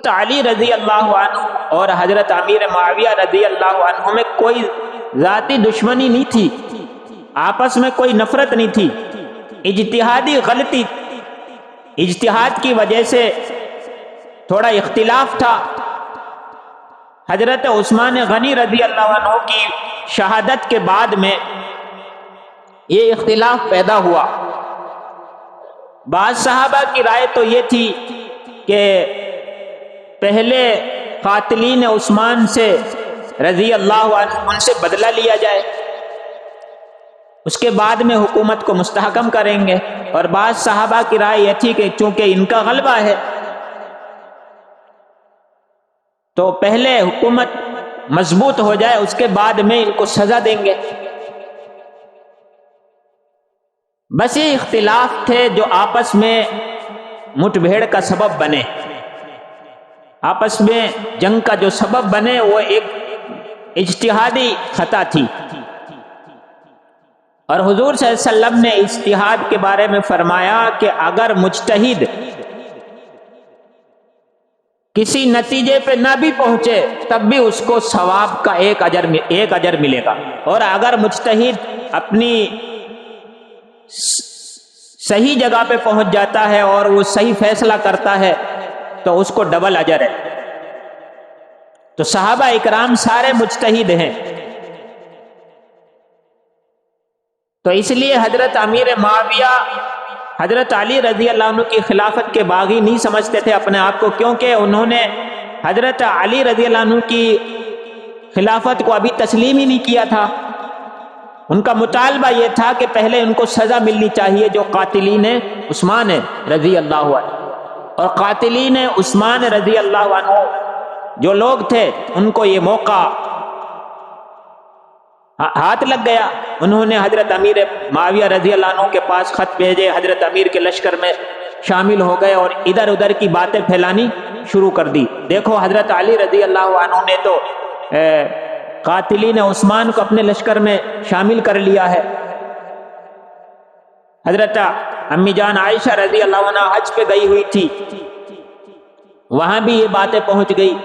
علی رضی اللہ عنہ اور حضرت امیر معاویہ رضی اللہ عنہ میں کوئی ذاتی دشمنی نہیں تھی، آپس میں کوئی نفرت نہیں تھی، اجتہادی غلطی، اجتہاد کی وجہ سے تھوڑا اختلاف تھا۔ حضرت عثمان غنی رضی اللہ عنہ کی شہادت کے بعد میں یہ اختلاف پیدا ہوا۔ بعض صحابہ کی رائے تو یہ تھی کہ پہلے قاتلین عثمان سے رضی اللہ عنہ ان سے بدلہ لیا جائے، اس کے بعد میں حکومت کو مستحکم کریں گے، اور بعض صحابہ کی رائے یہ تھی کہ چونکہ ان کا غلبہ ہے تو پہلے حکومت مضبوط ہو جائے، اس کے بعد میں ان کو سزا دیں گے۔ بس یہ اختلاف تھے جو آپس میں مٹ بھیڑ کا سبب بنے، آپس میں جنگ کا جو سبب بنے وہ ایک اجتہادی خطا تھی۔ اور حضور صلی اللہ علیہ وسلم نے اجتہاد کے بارے میں فرمایا کہ اگر مجتہد کسی نتیجے پہ نہ بھی پہنچے تب بھی اس کو ثواب کا ایک اجر ملے گا، اور اگر مجتہد اپنی صحیح جگہ پہ پہنچ جاتا ہے اور وہ صحیح فیصلہ کرتا ہے تو اس کو ڈبل اجر ہے۔ تو صحابہ اکرام سارے مجتہد ہیں، تو اس لیے حضرت امیر معاویہ حضرت علی رضی اللہ عنہ کی خلافت کے باغی نہیں سمجھتے تھے اپنے آپ کو، کیونکہ انہوں نے حضرت علی رضی اللہ عنہ کی خلافت کو ابھی تسلیم ہی نہیں کیا تھا۔ ان کا مطالبہ یہ تھا کہ پہلے ان کو سزا ملنی چاہیے جو قاتلین عثمان رضی اللہ عنہ، اور قاتلین عثمان رضی اللہ عنہ جو لوگ تھے ان کو یہ موقع ہاتھ لگ گیا۔ انہوں نے حضرت امیر معاویہ رضی اللہ عنہ کے پاس خط بھیجے، حضرت امیر کے لشکر میں شامل ہو گئے اور ادھر ادھر کی باتیں پھیلانی شروع کر دی۔ دیکھو حضرت علی رضی اللہ عنہ نے تو قاتلین عثمان کو اپنے لشکر میں شامل کر لیا ہے۔ حضرت امی جان عائشہ رضی اللہ عنہ حج پہ گئی ہوئی تھی، وہاں بھی یہ باتیں پہنچ گئی،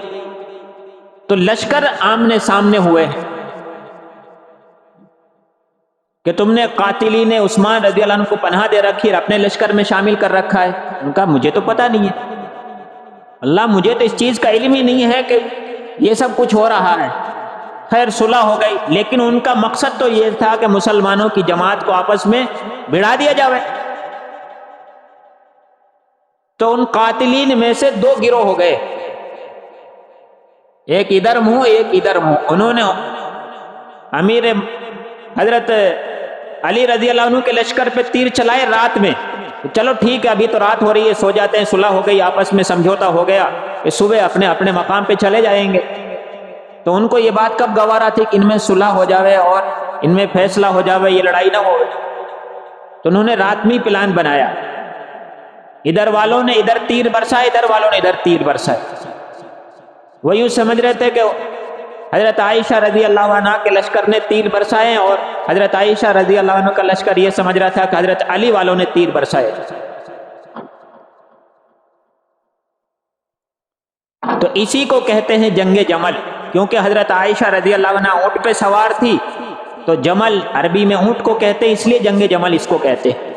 تو لشکر آمنے سامنے ہوئے ہیں کہ تم نے قاتلین عثمان رضی اللہ عنہ کو پناہ دے رکھی اور اپنے لشکر میں شامل کر رکھا ہے۔ ان کا مجھے تو پتہ نہیں ہے، اللہ مجھے تو اس چیز کا علم ہی نہیں ہے کہ یہ سب کچھ ہو رہا ہے۔ خیر صلح ہو گئی، لیکن ان کا مقصد تو یہ تھا کہ مسلمانوں کی جماعت کو آپس میں بھڑا دیا جائے۔ تو ان قاتلین میں سے دو گروہ ہو گئے، ایک ادھر منہ ایک ادھر منہ۔ انہوں نے امیر حضرت علی رضی اللہ عنہ کے لشکر پہ تیر چلائے رات میں، چلو ٹھیک ہے ابھی تو رات ہو رہی ہے، سو جاتے ہیں، صلح ہو گئی، آپس میں سمجھوتا ہو گیا کہ صبح اپنے اپنے مقام پہ چلے جائیں گے۔ تو ان کو یہ بات کب گوارا تھی کہ ان میں صلح ہو جاوے اور ان میں فیصلہ ہو جاوے، یہ لڑائی نہ ہو۔ تو انہوں نے رات میں پلان بنایا، ادھر والوں نے ادھر تیر برسائے، ادھر والوں نے ادھر تیر برسائے۔ وہ یوں سمجھ رہے تھے کہ حضرت عائشہ رضی اللہ عنہ کے لشکر نے تیر برسائے، اور حضرت عائشہ رضی اللہ عنہ کا لشکر یہ سمجھ رہا تھا کہ حضرت علی والوں نے تیر برسائے۔ تو اسی کو کہتے ہیں جنگ جمل، کیونکہ حضرت عائشہ رضی اللہ عنہ اونٹ پہ سوار تھی، تو جمل عربی میں اونٹ کو کہتے ہیں، اس لیے جنگ جمل اس کو کہتے ہیں۔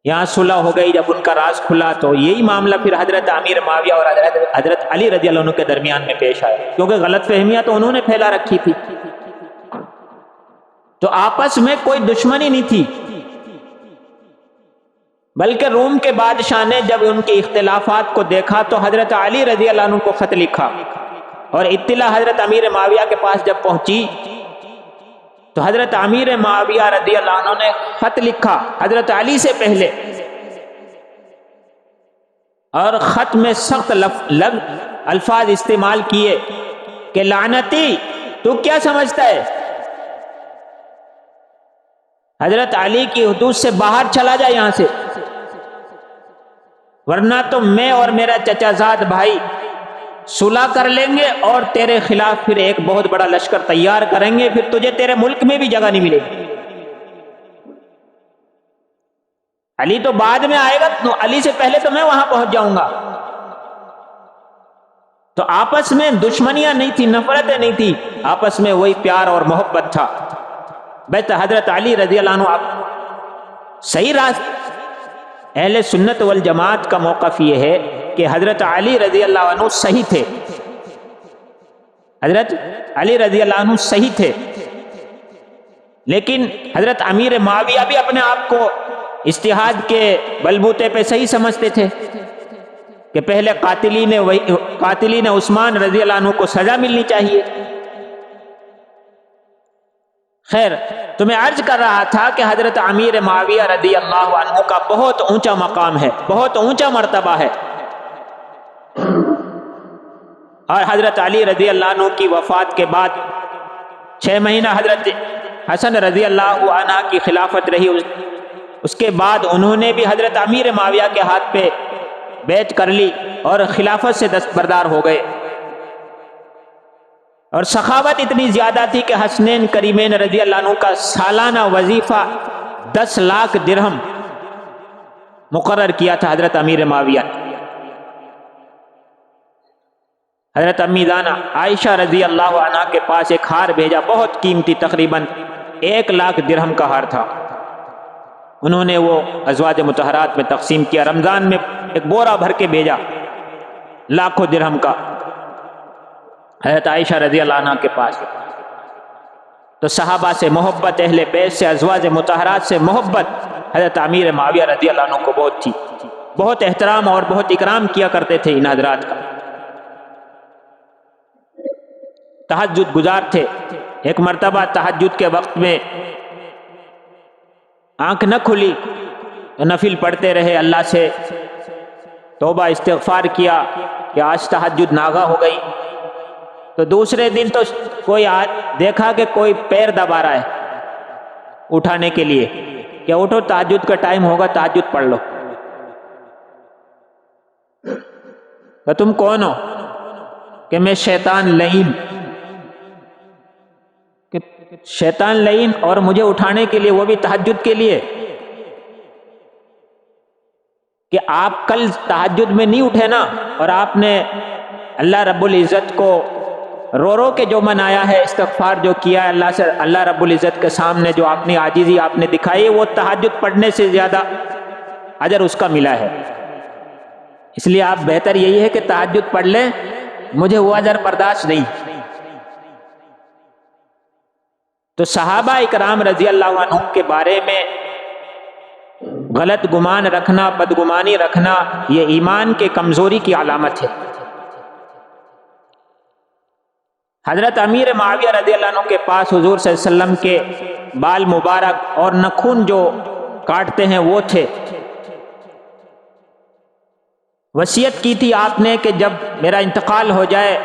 یہاں صلح ہو گئی، جب ان کا راز کھلا تو یہی معاملہ پھر حضرت امیر معاویہ اور حضرت علی رضی اللہ عنہ کے درمیان میں پیش آیا، کیونکہ غلط فہمیاں تو انہوں نے پھیلا رکھی تھی۔ تو آپس میں کوئی دشمنی نہیں تھی، بلکہ روم کے بادشاہ نے جب ان کے اختلافات کو دیکھا تو حضرت علی رضی اللہ عنہ کو خط لکھا، اور اطلاع حضرت امیر معاویہ کے پاس جب پہنچی تو حضرت امیر معاویہ رضی اللہ عنہ نے خط لکھا حضرت علی سے پہلے، اور خط میں سخت الفاظ استعمال کیے کہ لعنتی تو کیا سمجھتا ہے، حضرت علی کی حدود سے باہر چلا جا یہاں سے، ورنہ تو میں اور میرا چچا زاد بھائی صلح کر لیں گے اور تیرے خلاف پھر ایک بہت بڑا لشکر تیار کریں گے، پھر تجھے تیرے ملک میں بھی جگہ نہیں ملے گی۔ علی تو بعد میں آئے گا، تو علی سے پہلے تو میں وہاں پہنچ جاؤں گا۔ تو آپس میں دشمنیاں نہیں تھی، نفرتیں نہیں تھی، آپس میں وہی پیار اور محبت تھا۔ بس حضرت علی رضی اللہ عنہ آپ صحیح راستہ، اہل سنت والجماعت کا موقف یہ ہے کہ حضرت علی رضی اللہ عنہ صحیح تھے، حضرت علی رضی اللہ عنہ صحیح تھے، لیکن حضرت امیر معاویہ بھی اپنے آپ کو اجتہاد کے بلبوتے پہ صحیح سمجھتے تھے کہ پہلے قاتلین عثمان رضی اللہ عنہ کو سزا ملنی چاہیے۔ خیر، تو میں عرض کر رہا تھا کہ حضرت امیر معاویہ رضی اللہ عنہ کا بہت اونچا مقام ہے، بہت اونچا مرتبہ ہے، اور حضرت علی رضی اللہ عنہ کی وفات کے بعد 6 مہینہ حضرت حسن رضی اللہ عنہ کی خلافت رہی، اس کے بعد انہوں نے بھی حضرت امیر معاویہ کے ہاتھ پہ بیعت کر لی اور خلافت سے دستبردار ہو گئے، اور سخاوت اتنی زیادہ تھی کہ حسنین کریمین رضی اللہ عنہ کا سالانہ وظیفہ 10 لاکھ درہم مقرر کیا تھا حضرت امیر معاویہ نے۔ حضرت امی زانہ عائشہ رضی اللہ عنہ کے پاس ایک ہار بھیجا، بہت قیمتی، تقریباً 1 لاکھ درہم کا ہار تھا، انہوں نے وہ ازواج مطہرات میں تقسیم کیا، رمضان میں ایک بورا بھر کے بھیجا لاکھوں درہم کا حضرت عائشہ رضی اللہ عنہ کے پاس۔ تو صحابہ سے محبت، اہل بیت سے، ازواج مطہرات سے محبت حضرت امیر معاویہ رضی اللہ عنہ کو بہت تھی، بہت احترام اور بہت اکرام کیا کرتے تھے ان حضرات کا۔ تہجد گزار تھے، ایک مرتبہ تہجد کے وقت میں آنکھ نہ کھلی تو نفل پڑھتے رہے، اللہ سے توبہ استغفار کیا کہ آج تہجد ناغا ہو گئی۔ تو دوسرے دن تو کوئی دیکھا کہ کوئی پیر دبا رہا ہے اٹھانے کے لیے کہ اٹھو تہجد کا ٹائم ہوگا، تہجد پڑھ لو۔ تو تم کون ہو؟ کہ میں شیطان لعین، کہ شیطان لعین اور مجھے اٹھانے کے لیے، وہ بھی تہجد کے لیے، کہ آپ کل تہجد میں نہیں اٹھے نا، اور آپ نے اللہ رب العزت کو رو رو کے جو منایا ہے، استغفار جو کیا ہے اللہ سے، اللہ رب العزت کے سامنے جو اپنی عاجزی آپ نے دکھائی، وہ تہجد پڑھنے سے زیادہ اجر اس کا ملا ہے۔ اس لیے آپ بہتر یہی ہے کہ تہجد پڑھ لیں، مجھے وہ اجر برداشت نہیں۔ تو صحابہ اکرام رضی اللہ عنہ کے بارے میں غلط گمان رکھنا، بدگمانی رکھنا، یہ ایمان کے کمزوری کی علامت ہے۔ حضرت امیر معاویہ رضی اللہ عنہ کے پاس حضور صلی اللہ علیہ وسلم کے بال مبارک اور نخون جو کاٹتے ہیں وہ تھے۔ وصیت کی تھی آپ نے کہ جب میرا انتقال ہو جائے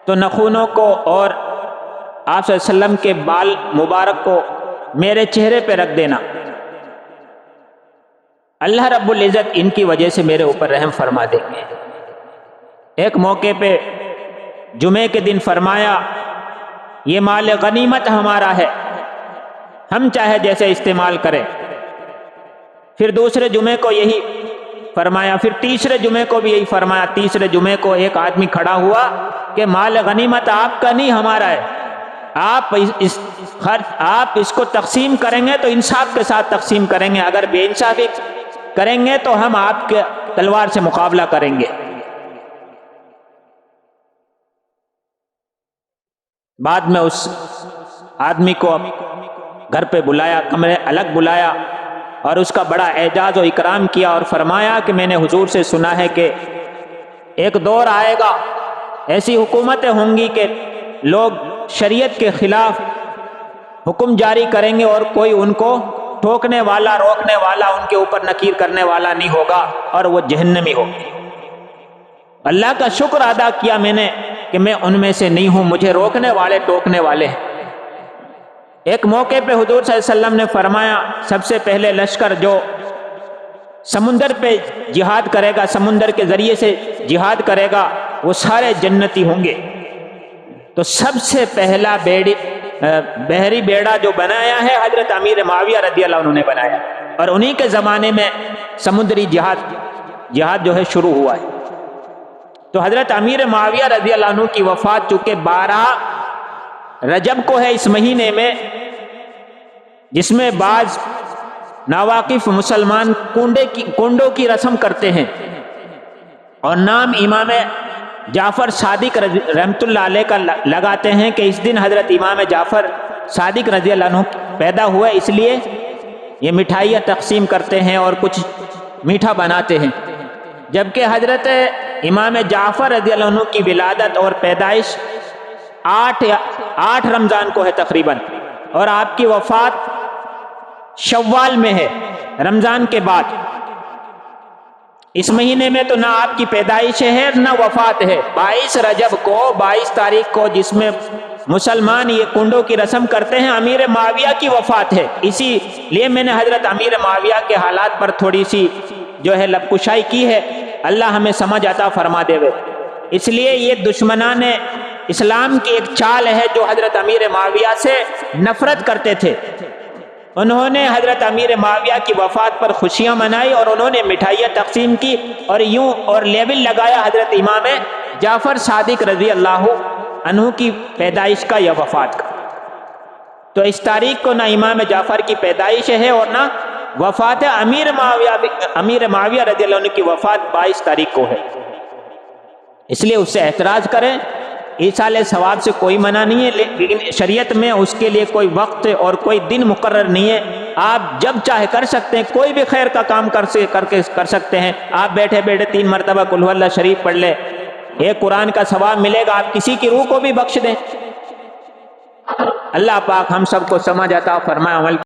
تو نخونوں کو اور آپ صلی اللہ علیہ وسلم کے بال مبارک کو میرے چہرے پہ رکھ دینا، اللہ رب العزت ان کی وجہ سے میرے اوپر رحم فرما دیں گے۔ ایک موقع پہ جمعے کے دن فرمایا یہ مال غنیمت ہمارا ہے، ہم چاہے جیسے استعمال کریں۔ پھر دوسرے جمعے کو یہی فرمایا، پھر تیسرے جمعے کو بھی یہی فرمایا۔ تیسرے جمعے کو ایک آدمی کھڑا ہوا کہ مال غنیمت آپ کا نہیں ہمارا ہے، آپ اس کو تقسیم کریں گے تو انصاف کے ساتھ تقسیم کریں گے، اگر بے انصافی کریں گے تو ہم آپ کے تلوار سے مقابلہ کریں گے۔ بعد میں اس آدمی کو گھر پہ بلایا، کمرے الگ بلایا، اور اس کا بڑا اعزاز و اکرام کیا، اور فرمایا کہ میں نے حضور سے سنا ہے کہ ایک دور آئے گا، ایسی حکومتیں ہوں گی کہ لوگ شریعت کے خلاف حکم جاری کریں گے اور کوئی ان کو ٹوکنے والا، روکنے والا، ان کے اوپر نکیر کرنے والا نہیں ہوگا، اور وہ جہنمی ہوگی۔ اللہ کا شکر ادا کیا میں نے کہ میں ان میں سے نہیں ہوں، مجھے روکنے والے، ٹوکنے والے ہیں۔ ایک موقع پہ حضور صلی اللہ علیہ وسلم نے فرمایا سب سے پہلے لشکر جو سمندر پہ جہاد کرے گا، سمندر کے ذریعے سے جہاد کرے گا، وہ سارے جنتی ہوں گے۔ تو سب سے پہلا بحری بیڑا جو بنایا ہے حضرت امیر معاویہ رضی اللہ عنہ نے بنایا، اور انہی کے زمانے میں سمندری جہاد جو ہے شروع ہوا ہے۔ تو حضرت امیر معاویہ رضی اللہ عنہ کی وفات چونکہ 12 رجب کو ہے اس مہینے میں، جس میں بعض ناواقف مسلمان کنڈوں کی رسم کرتے ہیں اور نام امام جعفر صادق رحمۃ اللہ علیہ کا لگاتے ہیں کہ اس دن حضرت امام جعفر صادق رضی اللہ عنہ پیدا ہوا، اس لیے یہ مٹھائیاں تقسیم کرتے ہیں اور کچھ میٹھا بناتے ہیں، جبکہ حضرت امام جعفر رضی اللہ عنہ کی ولادت اور پیدائش 8 رمضان کو ہے تقریباً، اور آپ کی وفات شوال میں ہے، رمضان کے بعد۔ اس مہینے میں تو نہ آپ کی پیدائش ہے نہ وفات ہے۔ 22 رجب کو، 22 تاریخ کو، جس میں مسلمان یہ کنڈوں کی رسم کرتے ہیں، امیر معاویہ کی وفات ہے۔ اسی لیے میں نے حضرت امیر معاویہ کے حالات پر تھوڑی سی جو ہے لب کشائی کی ہے، اللہ ہمیں سمجھ عطا فرما دے۔ اس لیے یہ دشمنان اسلام کی ایک چال ہے جو حضرت امیر معاویہ سے نفرت کرتے تھے۔ انہوں نے حضرت امیر معاویہ کی وفات پر خوشیاں منائی اور انہوں نے مٹھائیاں تقسیم کی اور یوں اور لیبل لگایا حضرت امام جعفر صادق رضی اللہ عنہ کی پیدائش کا یا وفات کا۔ تو اس تاریخ کو نہ امام جعفر کی پیدائش ہے اور نہ وفات ہے۔ امیر معاویہ رضی اللہ عنہ کی وفات 22 تاریخ کو ہے، اس لیے اس سے اعتراض کریں۔ ایصال ثواب سے کوئی منع نہیں ہے، لیکن شریعت میں اس کے لیے کوئی وقت اور کوئی دن مقرر نہیں ہے، آپ جب چاہے کر سکتے ہیں، کوئی بھی خیر کا کام کر سکتے ہیں۔ آپ بیٹھے بیٹھے 3 مرتبہ قل هو اللہ شریف پڑھ لیں، ایک قرآن کا ثواب ملے گا، آپ کسی کی روح کو بھی بخش دیں۔ اللہ پاک ہم سب کو سمجھ عطا فرمائے، عمل